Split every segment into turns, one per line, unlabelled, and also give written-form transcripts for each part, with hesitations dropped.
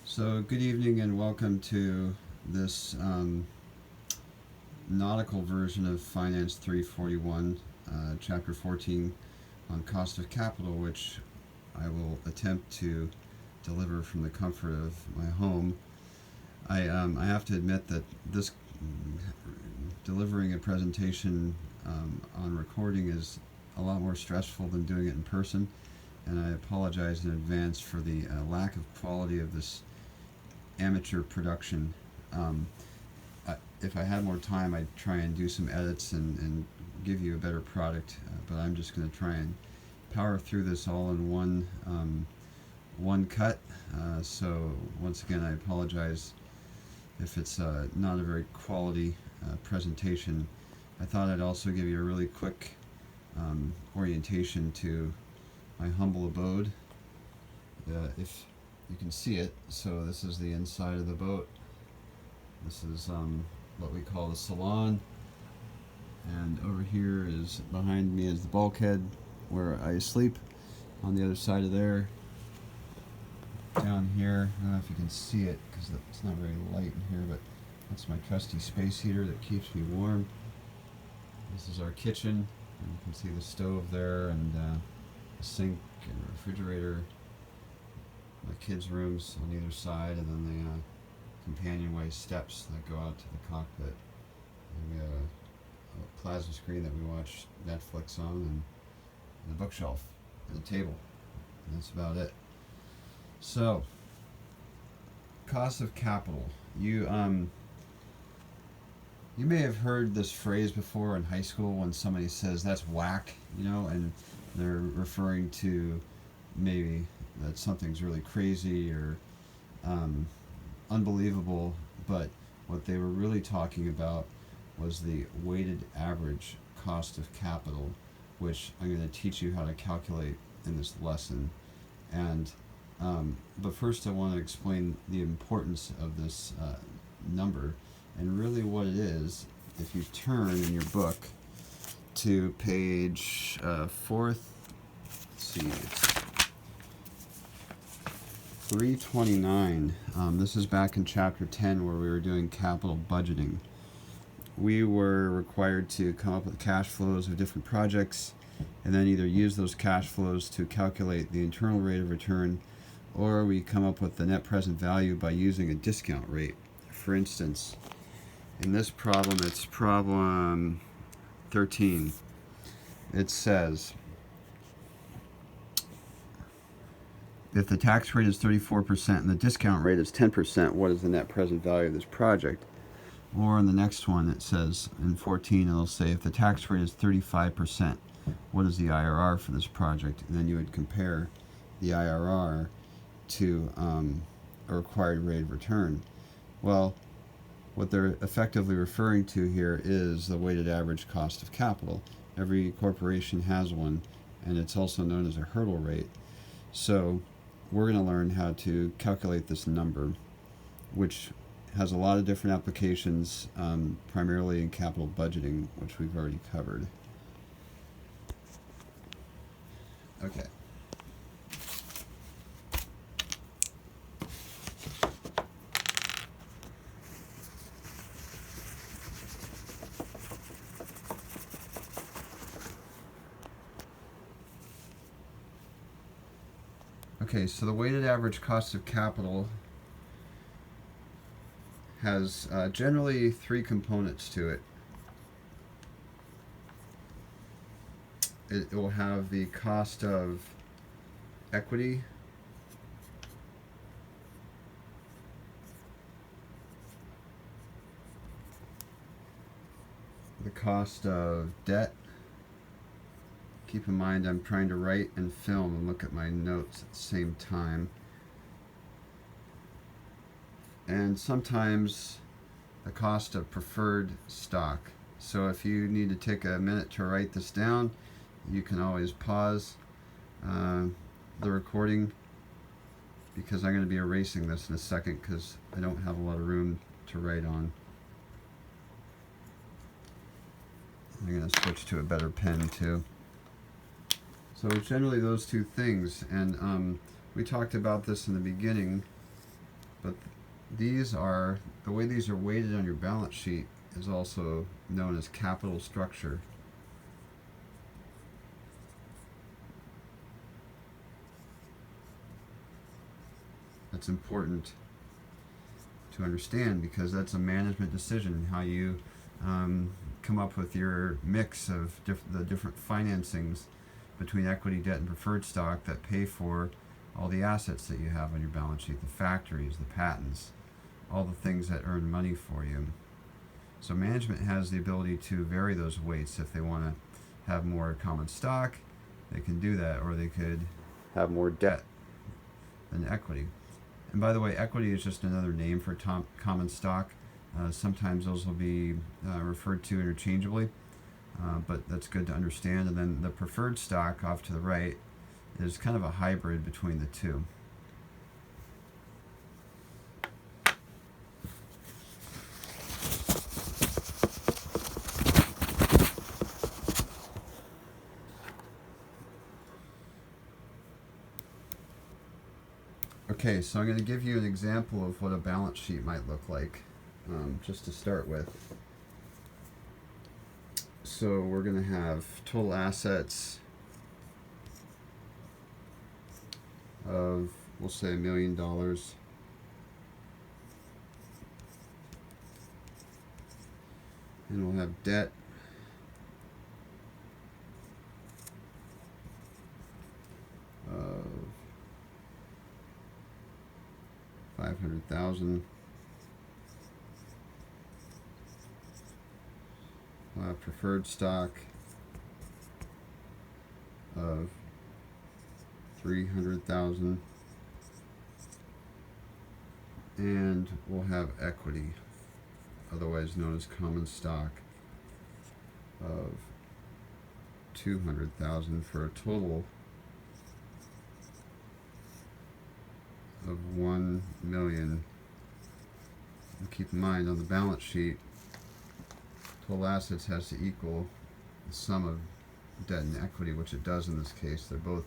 So, good evening and welcome to this nautical version of Finance 341, Chapter 14 on Cost of Capital, which I will attempt to deliver from the comfort of my home. I have to admit that this delivering a presentation on recording is a lot more stressful than doing it in person, and I apologize in advance for the lack of quality of this amateur production. Um, if I had more time, I'd try and do some edits and give you a better product. But I'm just going to try and power through this all in one cut. So once again, I apologize if it's not a very quality presentation. I thought I'd also give you a really quick orientation to my humble abode. If you can see it, so this is the inside of the boat. This is what we call the salon, and over here is behind me is the bulkhead where I sleep. On the other side of there, down here, I don't know if you can see it because it's not very light in here, but that's my trusty space heater that keeps me warm. This is our kitchen, and you can see the stove there, and a sink and refrigerator. The kids' rooms on either side, and then the companionway steps that go out to the cockpit. And we have a plasma screen that we watch Netflix on, and a bookshelf, and a table. And that's about it. So, cost of capital. You may have heard this phrase before in high school when somebody says that's whack, and they're referring to maybe that something's really crazy or unbelievable, but what they were really talking about was the weighted average cost of capital, which I'm going to teach you how to calculate in this lesson. And but first I want to explain the importance of this number, and really what it is. If you turn in your book to page 4th, let's see, it's 329. This is back in chapter 10 where we were doing capital budgeting. We were required to come up with cash flows of different projects and then either use those cash flows to calculate the internal rate of return, or we come up with the net present value by using a discount rate. For instance, in this problem, it's problem 13. It says, if the tax rate is 34% and the discount rate is 10%, what is the net present value of this project? Or in the next one, it says, in 14, it'll say, if the tax rate is 35%, what is the IRR for this project? And then you would compare the IRR to a required rate of return. Well, what they're effectively referring to here is the weighted average cost of capital. Every corporation has one, and it's also known as a hurdle rate. So we're going to learn how to calculate this number, which has a lot of different applications, primarily in capital budgeting, which we've already covered. Okay. Okay, so the weighted average cost of capital has generally three components to it. It will have the cost of equity, the cost of debt. Keep in mind I'm trying to write and film and look at my notes at the same time. And sometimes the cost of preferred stock. So if you need to take a minute to write this down, you can always pause the recording, because I'm going to be erasing this in a second because I don't have a lot of room to write on. I'm going to switch to a better pen too. So generally those two things, and we talked about this in the beginning, But these are, the way these are weighted on your balance sheet is also known as capital structure. That's important to understand because that's a management decision, how you come up with your mix of the different financings between equity, debt, and preferred stock that pay for all the assets that you have on your balance sheet, the factories, the patents, all the things that earn money for you. So management has the ability to vary those weights. If they want to have more common stock, they can do that, or they could have more debt than equity. And by the way, equity is just another name for common stock. Sometimes those will be referred to interchangeably, but that's good to understand. And then the preferred stock off to the right is kind of a hybrid between the two. Okay, so I'm going to give you an example of what a balance sheet might look like, just to start with. So we're going to have total assets of, we'll say, $1 million. And we'll have debt of 500,000. We'll have preferred stock of 300,000, and we'll have equity, otherwise known as common stock, of 200,000 for a total of 1 million. And keep in mind, on the balance sheet, total assets has to equal the sum of debt and equity, which it does in this case. They're both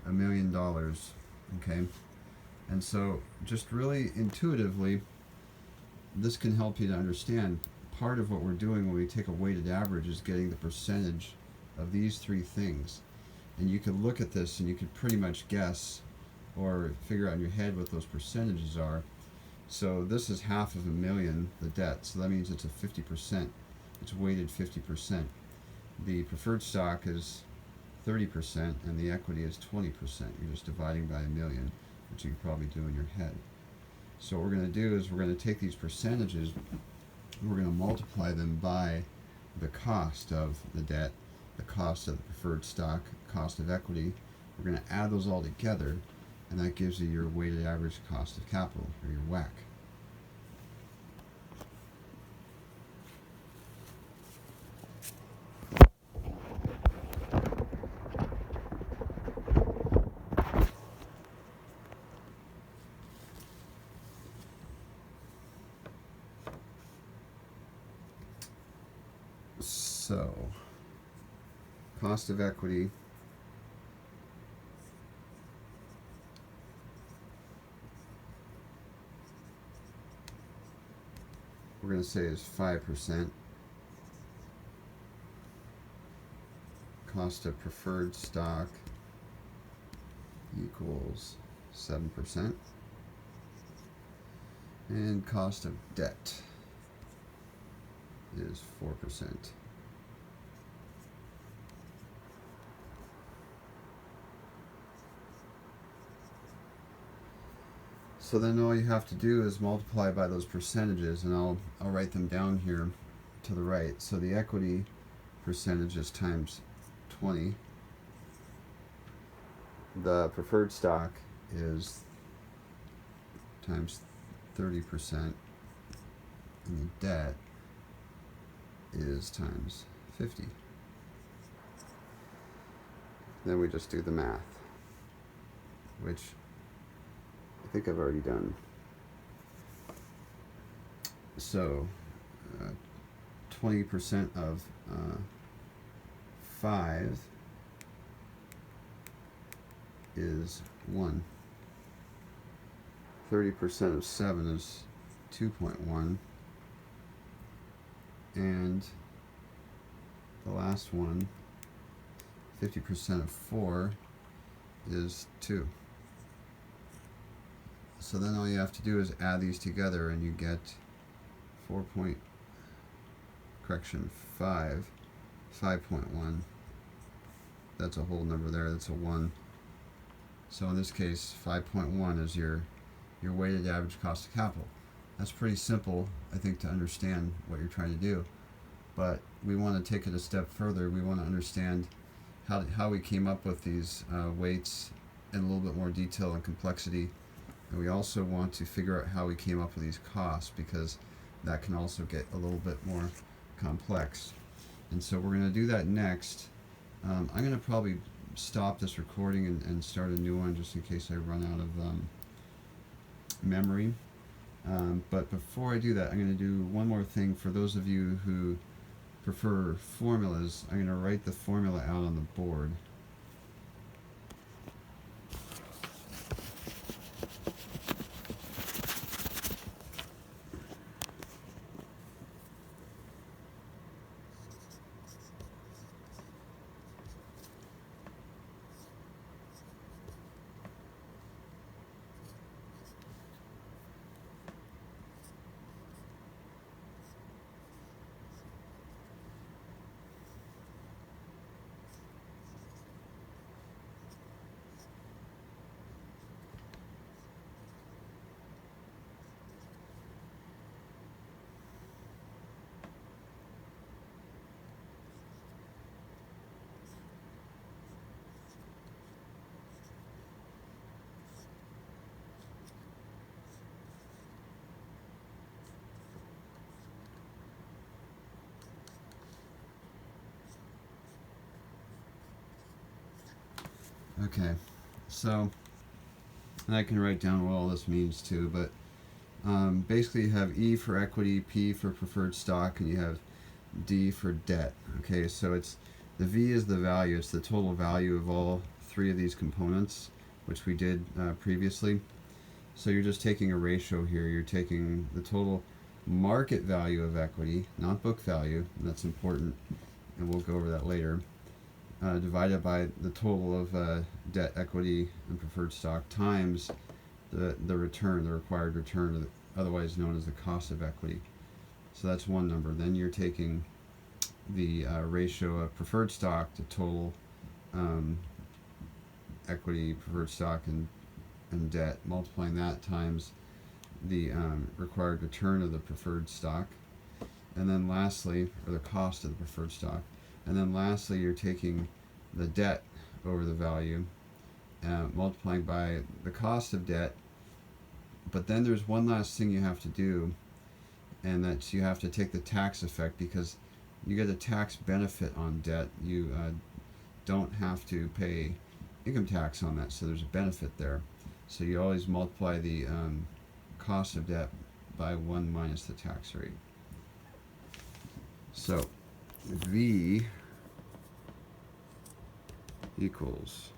$1 million. Okay, and so just really intuitively, this can help you to understand part of what we're doing when we take a weighted average is getting the percentage of these three things. And you could look at this and you could pretty much guess or figure out in your head what those percentages are. So this is half of $1 million, the debt, so that means it's a 50%. It's weighted 50%. The preferred stock is 30% and the equity is 20%. You're just dividing by $1 million, which you can probably do in your head. So what we're going to do is we're going to take these percentages, we're going to multiply them by the cost of the debt, the cost of the preferred stock, cost of equity. We're going to add those all together, and that gives you your weighted average cost of capital, or your WACC. So, cost of equity we're going to say is 5%. Cost of preferred stock equals 7%. And cost of debt is 4%. So then all you have to do is multiply by those percentages, and I'll write them down here to the right. So the equity percentage is times 20. The preferred stock is times 30%, and the debt is times 50. Then we just do the math, which I think I've already done. So 20% of 5 is 1. 30% of 7 is 2.1. And the last one, 50% of 4 is 2. So then all you have to do is add these together and you get 5.1. That's a whole number there, that's a 1. So in this case, 5.1 is your weighted average cost of capital. That's pretty simple, I think, to understand what you're trying to do. But we want to take it a step further. We want to understand how we came up with these weights in a little bit more detail and complexity. And we also want to figure out how we came up with these costs, because that can also get a little bit more complex. And so we're going to do that next. I'm going to probably stop this recording and start a new one just in case I run out of memory. But before I do that, I'm going to do one more thing. For those of you who prefer formulas, I'm going to write the formula out on the board. Okay, so, and I can write down what all this means too, but basically you have E for equity, P for preferred stock, and you have D for debt. Okay, so it's the V is the value, it's the total value of all three of these components, which we did previously. So you're just taking a ratio here. You're taking the total market value of equity, not book value, and that's important, and we'll go over that later, divided by the total of debt, equity, and preferred stock times the return, the required return, otherwise known as the cost of equity. So that's one number. Then you're taking the ratio of preferred stock to total equity, preferred stock, and debt, multiplying that times the required return of the preferred stock, and then lastly, or the cost of the preferred stock, and then lastly you're taking the debt over the value, multiplying by the cost of debt. But then there's one last thing you have to do, and that's you have to take the tax effect, because you get a tax benefit on debt. You don't have to pay income tax on that, so there's a benefit there. So you always multiply the cost of debt by 1 minus the tax rate. So V equals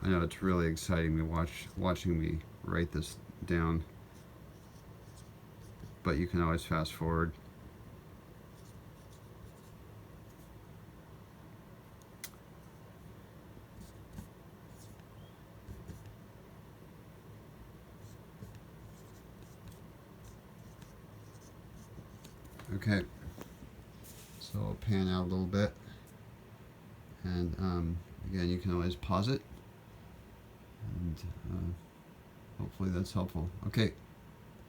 I know it's really exciting to watching me write this down, but you can always fast forward. Okay, so I'll pan out a little bit, and again, you can always pause it, and hopefully that's helpful. Okay.